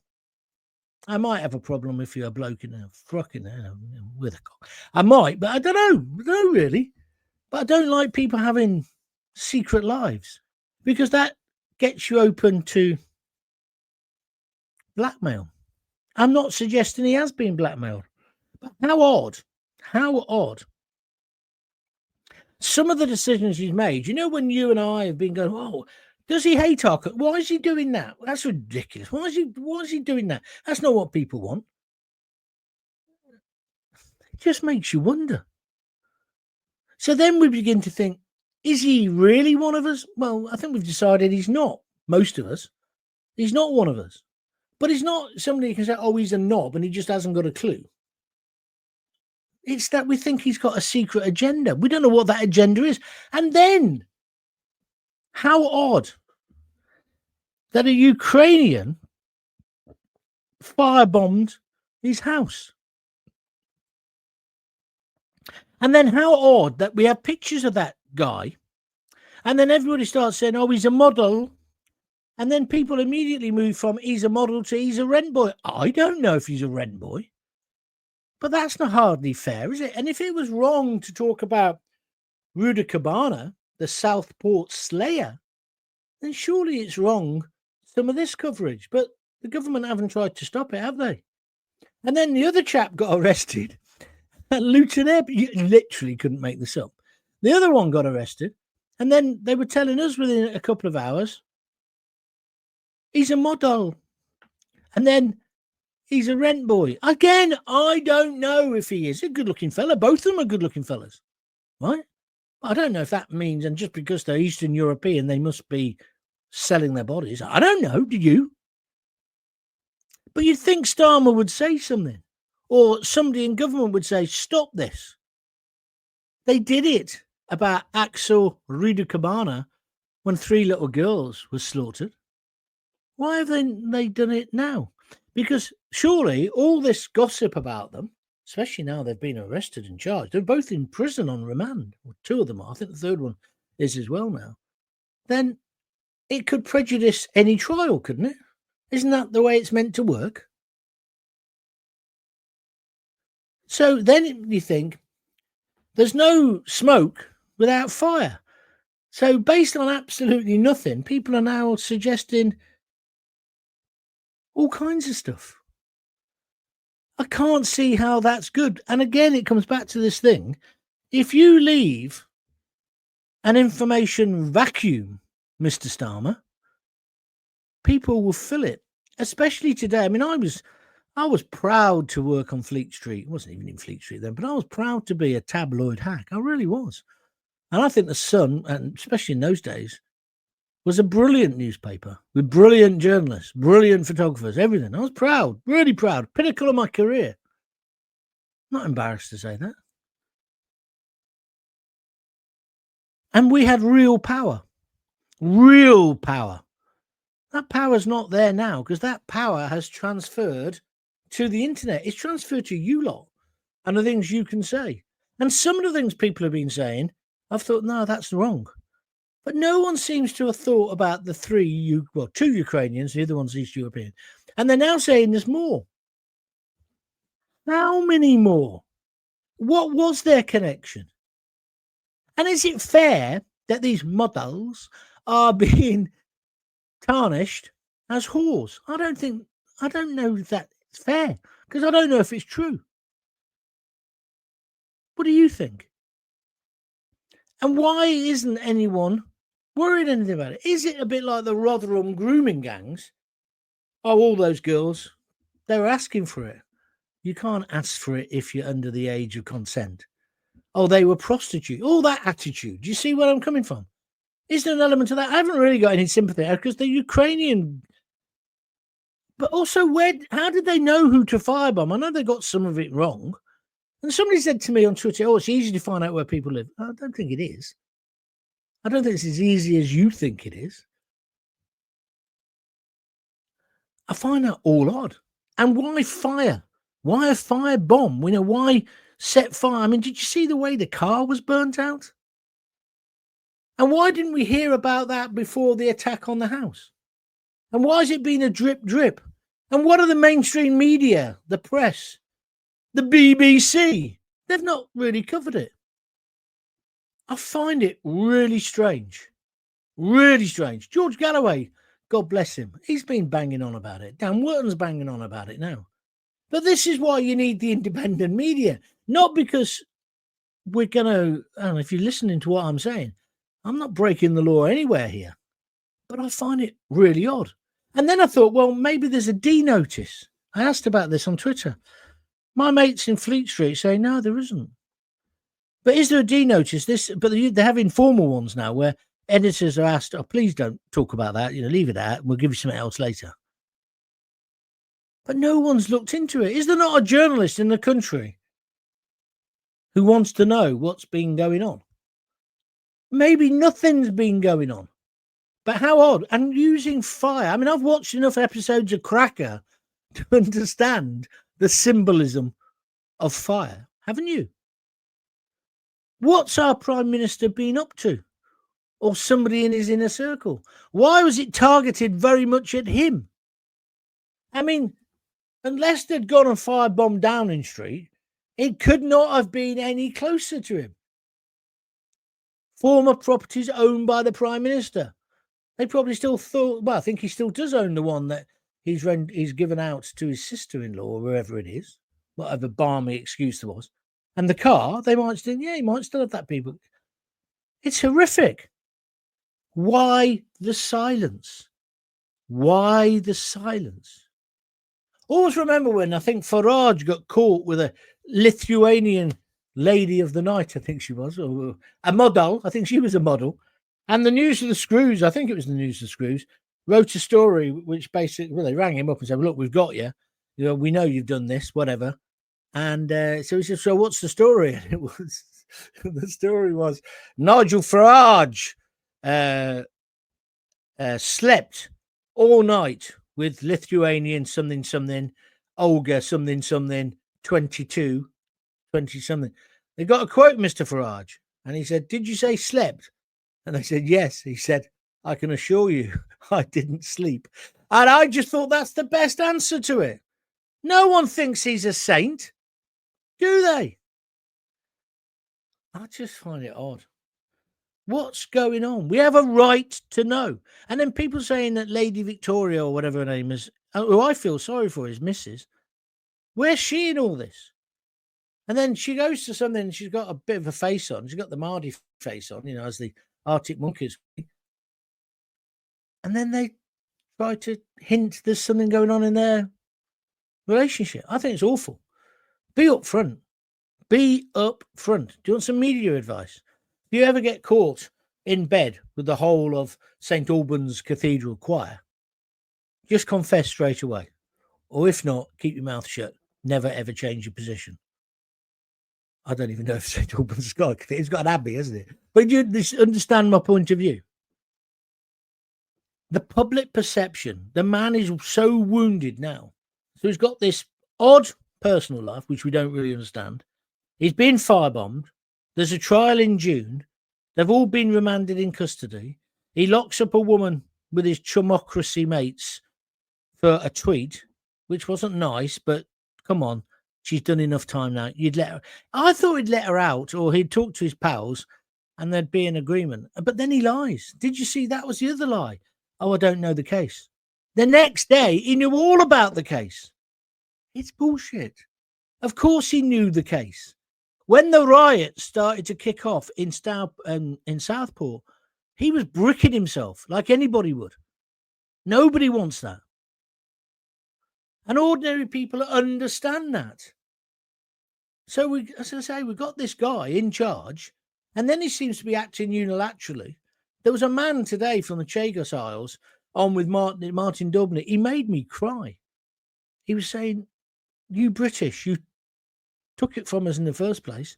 I might have a problem if you're a bloke in a frock with a cock. I might, but I don't know. No, really. But I don't like people having secret lives because that gets you open to blackmail. I'm not suggesting he has been blackmailed. But how odd. Some of the decisions he's made, when you and I have been going, oh, does he hate our country? Why is he doing that? That's ridiculous. Why is he doing that? That's not what people want. It just makes you wonder. So then we begin to think, is he really one of us? Well, I think we've decided he's not. Most of us. He's not one of us. But he's not somebody who can say, oh, he's a knob and he just hasn't got a clue. It's that we think he's got a secret agenda. We don't know what that agenda is. And then, how odd that a Ukrainian firebombed his house. And then how odd that we have pictures of that guy, and then everybody starts saying, oh, he's a model. And then people immediately move from he's a model to he's a rent boy. I don't know if he's a rent boy. But that's not hardly fair, is it? And if it was wrong to talk about Rudy Cabana, the Southport slayer, then surely it's wrong some of this coverage. But the government haven't tried to stop it, have they? And then the other chap got arrested at Luton Airport. You literally couldn't make this up. The other one got arrested. And then they were telling us within a couple of hours, he's a model. And then he's a rent boy. Again, I don't know if he is a good-looking fella. Both of them are good-looking fellas, right? I don't know if that means, and just because they're Eastern European, they must be selling their bodies. I don't know. Do you? But you'd think Starmer would say something, or somebody in government would say, stop this. They did it about Axel Cabana when 3 little girls were slaughtered. Why have they done it now? Because surely all this gossip about them, especially now they've been arrested and charged, they're both in prison on remand, or 2 of them are, I think the 3rd one is as well now, then it could prejudice any trial, couldn't it? Isn't that the way it's meant to work? So then you think, there's no smoke without fire. So based on absolutely nothing, people are now suggesting all kinds of stuff. I can't see how that's good. And again, it comes back to this thing. If you leave an information vacuum, Mr. Starmer, people will fill it, especially today. I mean, I was proud to work on Fleet Street. It wasn't even in Fleet Street then, but I was proud to be a tabloid hack. I really was. And I think the Sun, and especially in those days, was a brilliant newspaper with brilliant journalists, brilliant photographers, everything. I was proud, really proud. Pinnacle of my career. Not embarrassed to say that. And we had real power. Real power. That power's not there now because that power has transferred to the internet. It's transferred to you lot and the things you can say. And some of the things people have been saying, I've thought, no, that's wrong. But no one seems to have thought about the 2 Ukrainians, the other one's East European. And they're now saying there's more. How many more? What was their connection? And is it fair that these models are being tarnished as whores? I don't know if that's fair because I don't know if it's true. What do you think? And why isn't anyone worried anything about it? Is it a bit like the Rotherham grooming gangs? Oh, all those girls, they were asking for it. You can't ask for it if you're under the age of consent. Oh, they were prostitutes. All that attitude. Do you see where I'm coming from? Is there an element of that? I haven't really got any sympathy because the Ukrainian. But also, how did they know who to firebomb? I know they got some of it wrong. And somebody said to me on Twitter, oh, it's easy to find out where people live. I don't think it is. I don't think it's as easy as you think it is. I find that all odd. And why fire? Why a fire bomb? Why set fire? I mean, did you see the way the car was burnt out? And why didn't we hear about that before the attack on the house? And why has it been a drip? And what are the mainstream media, the press, the BBC? They've not really covered it. I find it really strange. Really strange. George Galloway, God bless him, he's been banging on about it. Dan Wharton's banging on about it now. But this is why you need the independent media. Not because we're going to, and if you're listening to what I'm saying, I'm not breaking the law anywhere here. But I find it really odd. And then I thought, well, maybe there's a D notice. I asked about this on Twitter. My mates in Fleet Street say, no, there isn't. But is there a D notice? But they have informal ones now where editors are asked, oh, please don't talk about that. Leave it out. We'll give you something else later. But no one's looked into it. Is there not a journalist in the country who wants to know what's been going on? Maybe nothing's been going on. But how odd. And using fire. I mean, I've watched enough episodes of Cracker to understand the symbolism of fire, haven't you? What's our Prime Minister been up to? Or somebody in his inner circle? Why was it targeted very much at him? I mean, unless they'd gone and firebombed Downing Street, it could not have been any closer to him. Former properties owned by the Prime Minister. They probably still thought, well, I think he still does own the one that he's given out to his sister-in-law or wherever it is, whatever balmy excuse there was. And the car, they might still, he might still have that people. It's horrific. Why the silence? Why the silence? Always remember when I think Farage got caught with a Lithuanian lady of the night, I think she was, or a model. I think she was a model. And the News of the Screws, I think it was the News of the Screws, wrote a story which basically, well, they rang him up and said, well, look, we've got you. You know, we know you've done this, whatever. And so he said, so what's the story? And it was, the story was Nigel Farage slept all night with Lithuanian something, Olga something, 22, 20 something. They got a quote, Mr. Farage. And he said, did you say slept? And they said, yes. He said, I can assure you, I didn't sleep. And I just thought that's the best answer to it. No one thinks he's a saint, do they? I just find it odd. What's going on? We have a right to know. And then people saying that Lady Victoria or whatever her name is, who I feel sorry for, is Mrs. Where's she in all this? And then she goes to something and she's got a bit of a face on. She's got the Mardy face on, you know, as the Arctic Monkeys. And then they try to hint there's something going on in their relationship. I think it's awful. Be upfront. Be upfront. Do you want some media advice? If you ever get caught in bed with the whole of St. Albans Cathedral Choir, just confess straight away. Or if not, keep your mouth shut. Never, ever change your position. I don't even know if St. Albans has got it's got an abbey, hasn't it? But you understand my point of view. The public perception, the man is so wounded now. So he's got this odd personal life, which we don't really understand. He's been firebombed. There's a trial in June. They've all been remanded in custody. He locks up a woman with his chumocracy mates for a tweet, which wasn't nice, but come on, she's done enough time now. You'd let her. I thought he'd let her out, or he'd talk to his pals and there'd be an agreement. But then he lies. Did you see that was the other lie? Oh, I don't know the case. The next day, he knew all about the case. It's bullshit. Of course he knew the case. When the riot started to kick off in Southport, he was bricking himself like anybody would. Nobody wants that. And ordinary people understand that. So, as I say, we've got this guy in charge, and then he seems to be acting unilaterally. There was a man today from the Chagos Isles on with Martin Dubney. He made me cry. He was saying, you British, you took it from us in the first place.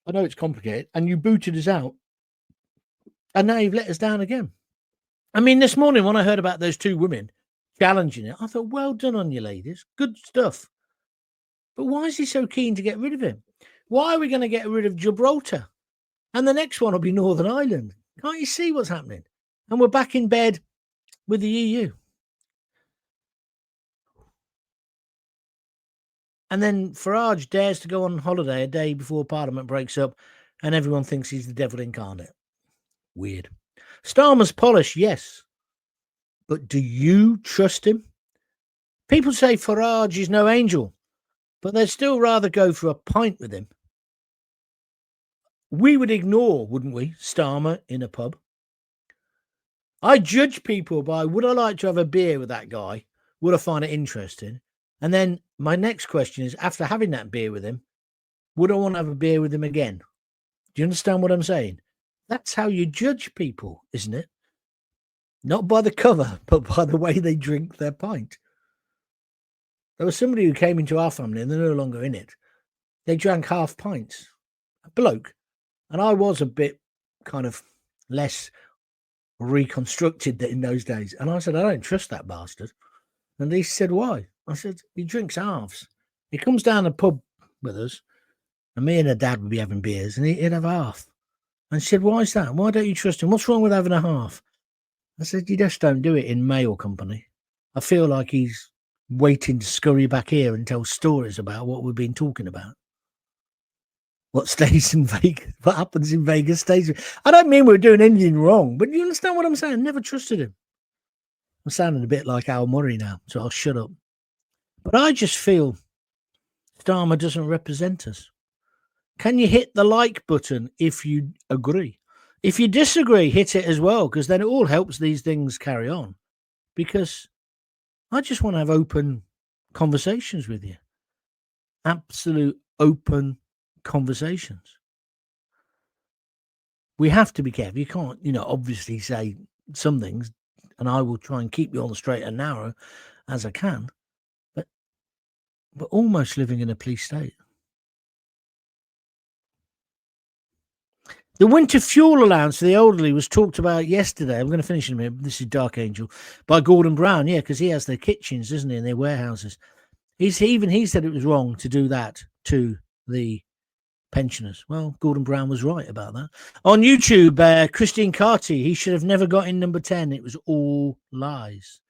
I know it's complicated. And you booted us out. And now you've let us down again. I mean, this morning when I heard about those two women challenging it, I thought, well done on you ladies. Good stuff. But why is he so keen to get rid of him? Why are we going to get rid of Gibraltar? And the next one will be Northern Ireland. Can't you see what's happening? And we're back in bed with the EU. And then Farage dares to go on holiday a day before Parliament breaks up, and everyone thinks he's the devil incarnate. Weird. Starmer's polish, yes. But do you trust him? People say Farage is no angel, but they'd still rather go for a pint with him. We would ignore, wouldn't we, Starmer in a pub? I judge people by, would I like to have a beer with that guy? Would I find it interesting? And then my next question is, after having that beer with him, would I want to have a beer with him again? Do you understand what I'm saying? That's how you judge people, isn't it? Not by the cover, but by the way they drink their pint. There was somebody who came into our family and they're no longer in it. They drank half pints. A bloke. And I was a bit kind of less reconstructed in those days. And I said, I don't trust that bastard. And he said, why? I said, he drinks halves. He comes down the pub with us, and me and her dad would be having beers, and he'd have half. And she said, why is that? Why don't you trust him? What's wrong with having a half? I said, you just don't do it in mail company. I feel like he's waiting to scurry back here and tell stories about what we've been talking about. What stays in Vegas, what happens in Vegas stays. I don't mean we're doing anything wrong, but you understand what I'm saying? Never trusted him. I'm sounding a bit like Al Murray now, so I'll shut up. But I just feel Starmer doesn't represent us. Can you hit the like button if you agree? If you disagree, hit it as well, because then it all helps these things carry on. Because I just want to have open conversations with you. Absolute open conversations. We have to be careful. You can't, obviously say some things, and I will try and keep you on the straight and narrow as I can. But we're almost living in a police state. The winter fuel allowance for the elderly was talked about yesterday. I'm going to finish in a minute. This is Dark Angel by Gordon Brown. Yeah, because he has their kitchens, doesn't he, and their warehouses. He said it was wrong to do that to the pensioners. Well, Gordon Brown was right about that. On YouTube, Christine Carty, he should have never got in number 10. It was all lies.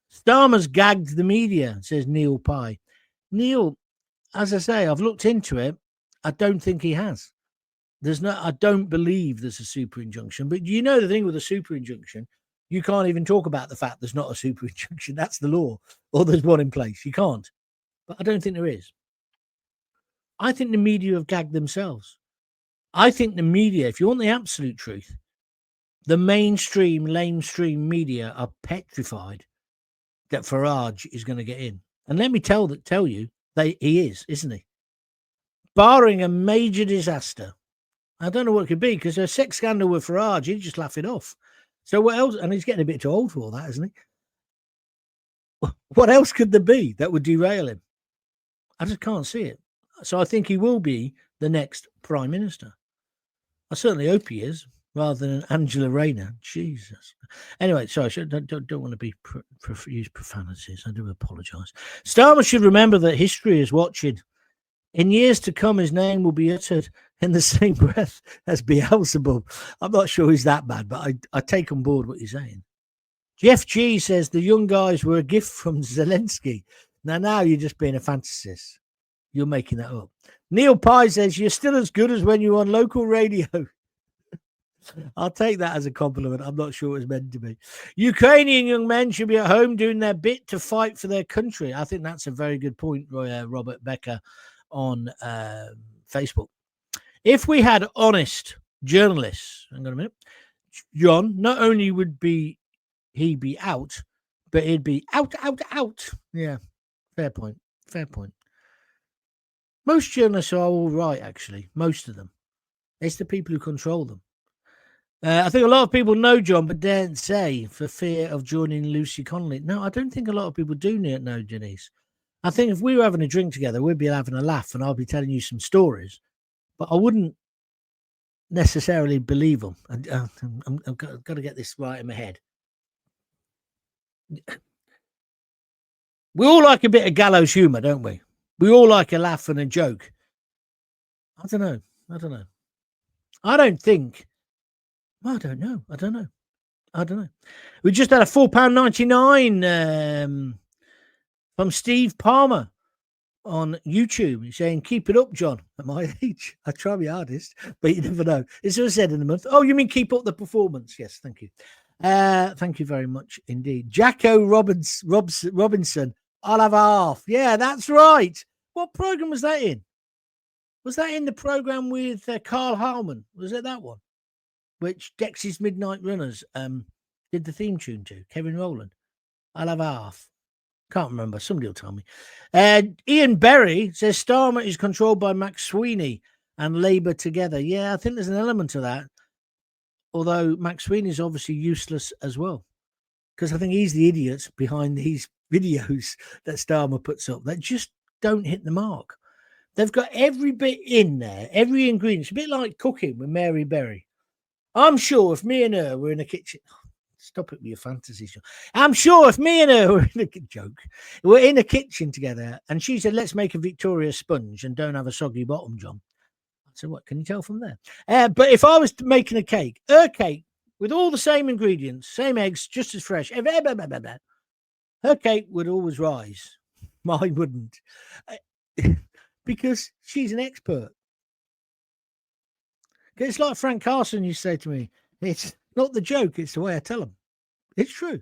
Starmer's gagged the media, says Neil Pye. Neil, as I say, I've looked into it. I don't think he has. I don't believe there's a super injunction. But the thing with a super injunction, you can't even talk about the fact there's not a super injunction. That's the law. Or there's one in place. You can't. But I don't think there is. I think the media have gagged themselves. I think the media, if you want the absolute truth, the mainstream, lamestream media are petrified that Farage is going to get in. And let me tell you, he is, isn't he? Barring a major disaster, I don't know what it could be, because a sex scandal with Farage, he'd just laugh it off. So what else? And he's getting a bit too old for all that, isn't he? What else could there be that would derail him? I just can't see it. So I think he will be the next Prime Minister. I certainly hope he is, rather than Angela Rayner. Jesus. Anyway, sorry, I don't want to use profanities. I do apologise. Starmer should remember that history is watching. In years to come, his name will be uttered in the same breath as Beelzebub. I'm not sure he's that bad, but I take on board what you're saying. Jeff G says the young guys were a gift from Zelensky. Now you're just being a fantasist. You're making that up. Neil Pye says you're still as good as when you were on local radio. I'll take that as a compliment. I'm not sure it was meant to be. Ukrainian young men should be at home doing their bit to fight for their country. I think that's a very good point, Robert Becker on Facebook. If we had honest journalists, hang on a minute, John, not only would he be out, but he'd be out. Yeah, fair point. Most journalists are all right, actually. Most of them. It's the people who control them. I think a lot of people know John, but daren't say for fear of joining Lucy Connolly. No, I don't think a lot of people do know Denise. I think if we were having a drink together, we'd be having a laugh and I'll be telling you some stories, but I wouldn't necessarily believe them. I've got to get this right in my head. We all like a bit of gallows humour, don't we? We all like a laugh and a joke. I don't know. I don't know. We just had a £4.99 from Steve Palmer on YouTube. He's saying, keep it up, John. At my age, I try my hardest, but you never know. It's what I said in a month. Oh, you mean keep up the performance? Yes, thank you. Thank you very much indeed. Jacko Robinson, I'll have half. Yeah, that's right. What program was that in? Was that in the program with Carl Harman? Was it that one? Which Dex's Midnight Runners did the theme tune to, Kevin Rowland. I'll have half. Can't remember. Somebody will tell me. Ian Berry says Starmer is controlled by Max Sweeney and Labour together. Yeah, I think there's an element of that. Although Max Sweeney is obviously useless as well. Because I think he's the idiot behind these videos that Starmer puts up that just don't hit the mark. They've got every bit in there, every ingredient. It's a bit like cooking with Mary Berry. I'm sure if me and her were in a kitchen, Stop it with your fantasies. I'm sure if me and her were in a joke, we're in a kitchen together, and she said, "Let's make a Victoria sponge and don't have a soggy bottom, John." I said, "What can you tell from there?" But if I was making a cake, her cake with all the same ingredients, same eggs, just as fresh, her cake would always rise. Mine wouldn't, because she's an expert. It's like Frank Carson used to say to me, "It's not the joke, it's the way I tell them." It's true.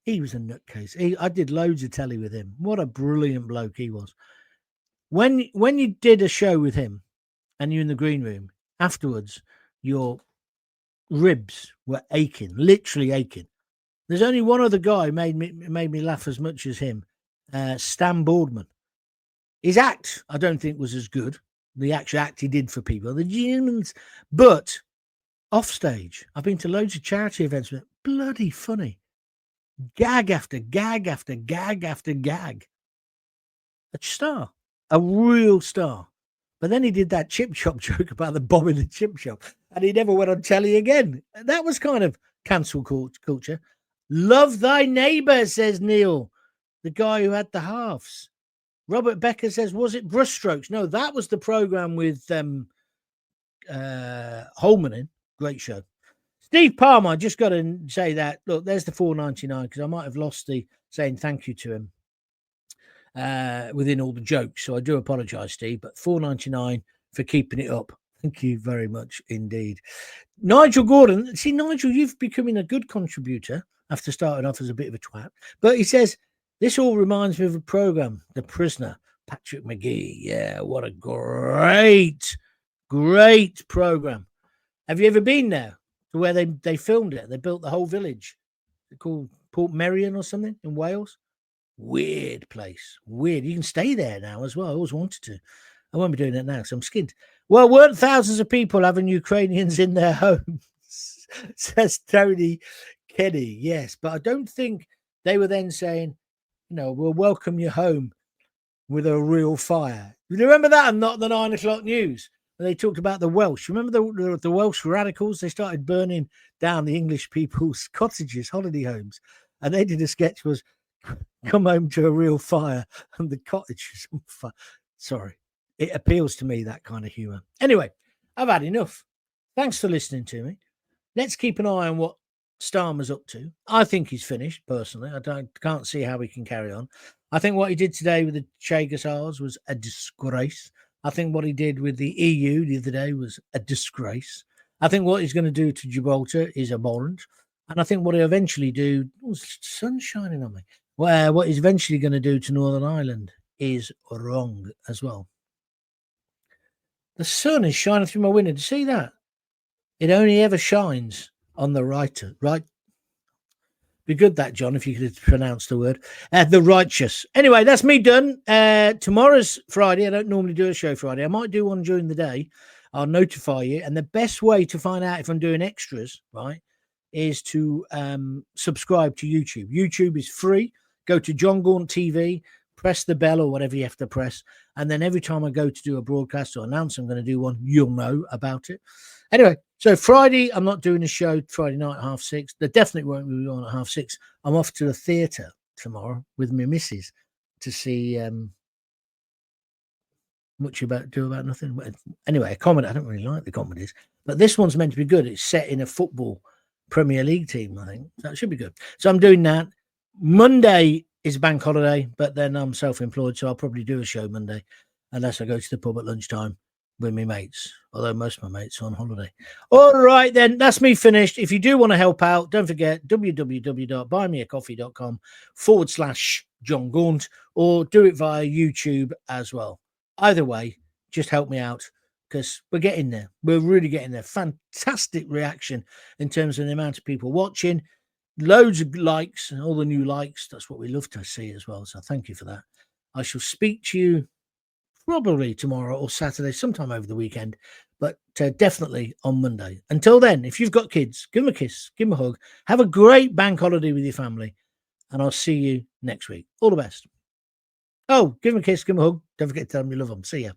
He was a nutcase. I did loads of telly with him. What a brilliant bloke he was. When you did a show with him and you're in the green room, afterwards, your ribs were aching, literally aching. There's only one other guy made me laugh as much as him, Stan Boardman. His act, I don't think, was as good. The actual act he did for people, the humans, but off stage, I've been to loads of charity events, but bloody funny. Gag after gag after gag after gag. A star, a real star. But then he did that chip shop joke about the bomb in the chip shop, and he never went on telly again. That was kind of cancel culture. Love thy neighbour, says Neil, the guy who had the halves. Robert Becker says, was it brushstrokes? No, that was the program with Holman in. Great show. Steve Palmer, I just got to say that. Look, there's the $4.99 because I might have lost the saying thank you to him within all the jokes. So I do apologise, Steve, but $4.99 for keeping it up. Thank you very much indeed. Nigel Gordon, see, Nigel, you've becoming a good contributor after starting off as a bit of a twat. But he says, this all reminds me of a program, The Prisoner, Patrick McGee. Yeah, what a great program. Have you ever been there to where they filmed it? They built the whole village. It's called Port Merion or something in Wales. Weird place. Weird. You can stay there now as well. I always wanted to. I won't be doing that now because I'm skinned. Well, weren't thousands of people having Ukrainians in their homes? Says Tony Kenny. Yes, but I don't think they were then saying, we'll welcome you home with a real fire. You remember that and not the 9 o'clock news? And they talked about the Welsh. Remember the Welsh radicals? They started burning down the English people's cottages, holiday homes. And they did a sketch was come home to a real fire and the cottage is on fire. Sorry. It appeals to me, that kind of humour. Anyway, I've had enough. Thanks for listening to me. Let's keep an eye on what Starmer's up to. I think he's finished, personally. I can't see how he can carry on. I think what he did today with the Chegasars was a disgrace. I think what he did with the EU the other day was a disgrace. I think what he's going to do to Gibraltar is abhorrent. And I think what he'll eventually do, sun's shining on me. Well, what he's eventually going to do to Northern Ireland is wrong as well. The sun is shining through my window. Do you see that? It only ever shines on the right. Be good that, John, if you could pronounce the word. The righteous. Anyway, that's me done. Tomorrow's Friday. I don't normally do a show Friday. I might do one during the day. I'll notify you. And the best way to find out if I'm doing extras, right, is to subscribe to YouTube. YouTube is free. Go to Jon Gaunt TV, press the bell or whatever you have to press. And then every time I go to do a broadcast or announce I'm going to do one, you'll know about it. Anyway, so Friday, I'm not doing a show Friday night at 6:30. There definitely won't be on at 6:30. I'm off to the theatre tomorrow with my missus to see much about nothing. Anyway, a comedy. I don't really like the comedies, but this one's meant to be good. It's set in a football Premier League team, I think. So it should be good. So I'm doing that. Monday is bank holiday, but then I'm self-employed, so I'll probably do a show Monday unless I go to the pub at lunchtime with my mates, although most of my mates are on holiday. All right, then, that's me finished. If you do want to help out, don't forget www.buymeacoffee.com/Jon Gaunt, or do it via YouTube as well. Either way, just help me out because we're getting there. We're really getting there. Fantastic reaction in terms of the amount of people watching. Loads of likes and all the new likes. That's what we love to see as well. So thank you for that. I shall speak to you probably tomorrow or Saturday, sometime over the weekend, but definitely on Monday. Until then, if you've got kids, give them a kiss, give them a hug. Have a great bank holiday with your family, and I'll see you next week. All the best. Oh, give them a kiss, give them a hug. Don't forget to tell them you love them. See ya.